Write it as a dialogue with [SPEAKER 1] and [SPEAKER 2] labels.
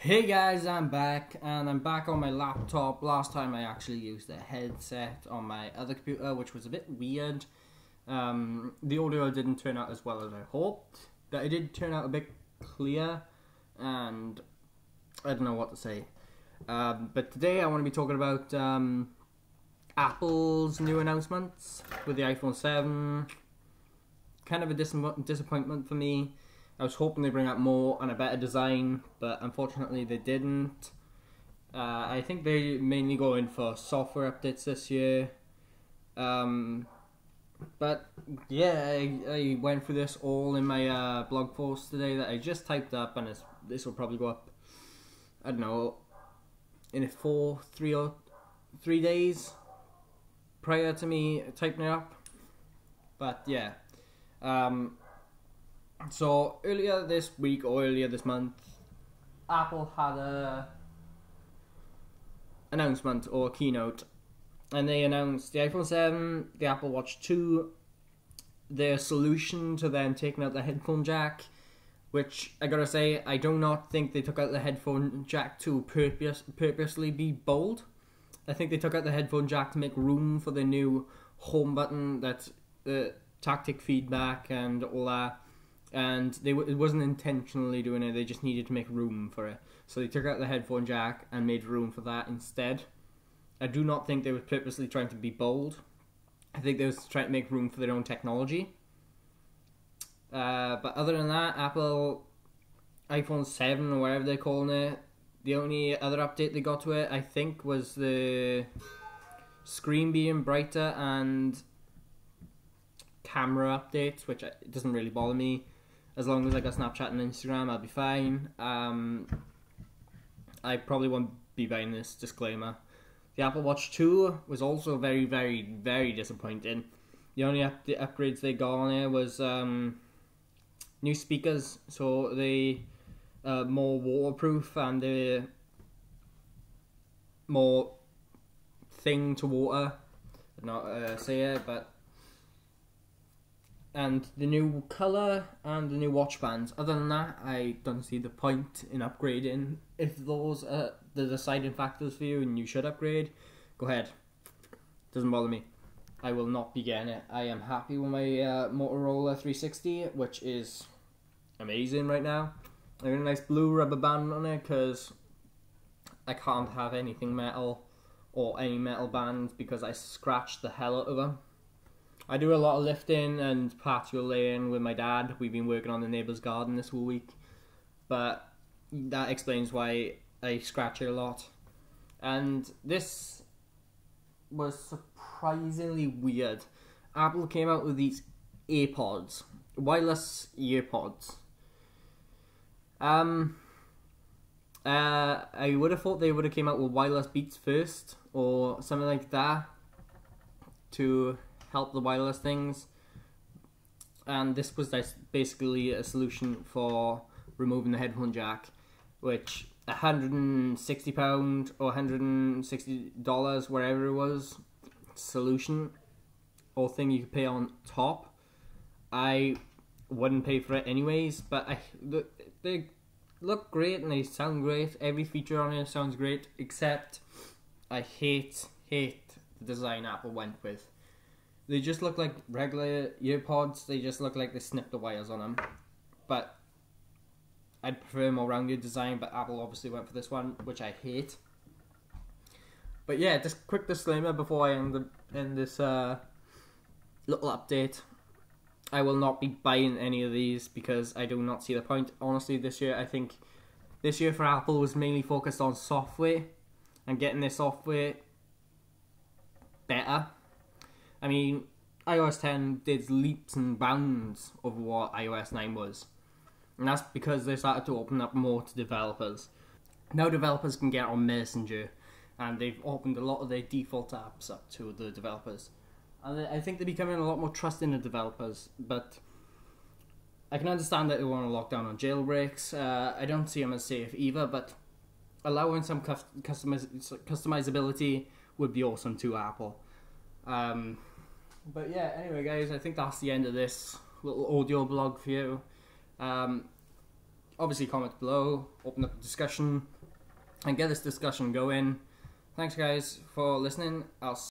[SPEAKER 1] Hey guys, I'm back, and I'm back on my laptop. Last time I actually used a headset on my other computer, which was a bit weird. The audio didn't turn out as well as I hoped, but it did turn out a bit clear, and I don't know what to say. But today I want to be talking about Apple's new announcements with the iPhone 7. Kind of a disappointment for me. I was hoping they'd bring out more and a better design, but unfortunately they didn't. I think they mainly go in for software updates this year. But yeah, I went through this all in my blog post today that I just typed up, and this will probably go up, I don't know, in 3 days prior to me typing it up. But yeah. So earlier this week or earlier this month, Apple had a announcement or a keynote, and they announced the iPhone 7, the Apple Watch 2, their solution to them taking out the headphone jack, which I gotta say, I do not think they took out the headphone jack to purposely be bold. I think they took out the headphone jack to make room for the new home button that's tactic feedback and all that. And it wasn't intentionally doing it, they just needed to make room for it. So they took out the headphone jack and made room for that instead. I do not think they were purposely trying to be bold. I think they were trying to make room for their own technology. But other than that, Apple iPhone 7 or whatever they're calling it, the only other update they got to it, I think, was the screen being brighter and camera updates, which doesn't really bother me. As long as I got Snapchat and Instagram, I'll be fine. I probably won't be buying this, disclaimer. The Apple Watch 2 was also very, very, very disappointing. The only upgrades they got on it was new speakers, so they more waterproof and they're more thing to water. Not say it, but and the new colour and the new watch bands. Other than that, I don't see the point in upgrading. If those are the deciding factors for you and you should upgrade, go ahead. Doesn't bother me. I will not be getting it. I am happy with my Motorola 360, which is amazing right now. I got a nice blue rubber band on it because I can't have anything metal or any metal bands because I scratched the hell out of them. I do a lot of lifting and patio laying with my dad. We've been working on the neighbour's garden this whole week, but that explains why I scratch it a lot. And this was surprisingly weird. Apple came out with these AirPods, wireless earpods. I would have thought they would have came out with wireless Beats first or something like that to help the wireless things, and this was basically a solution for removing the headphone jack, which £160 or $160, whatever it was, solution or thing you could pay on top. I wouldn't pay for it anyways, but they look great and they sound great. Every feature on it sounds great, except I hate the design Apple went with. They just look like regular earpods. They just look like they snipped the wires on them. But I'd prefer a more rounded design, but Apple obviously went for this one, which I hate. But yeah, just quick disclaimer before I end this little update. I will not be buying any of these because I do not see the point. Honestly, this year, I think this year for Apple was mainly focused on software and getting their software better. I mean, iOS 10 did leaps and bounds over what iOS 9 was. And that's because they started to open up more to developers. Now developers can get on Messenger, and they've opened a lot of their default apps up to the developers. And I think they're becoming a lot more trusting of developers, but I can understand that they want to lock down on jailbreaks. I don't see them as safe either, but allowing some customizability would be awesome to Apple. But yeah, anyway guys, I think that's the end of this little audio blog for you. obviously comment below, open up a discussion, and get this discussion going. Thanks guys for listening. I'll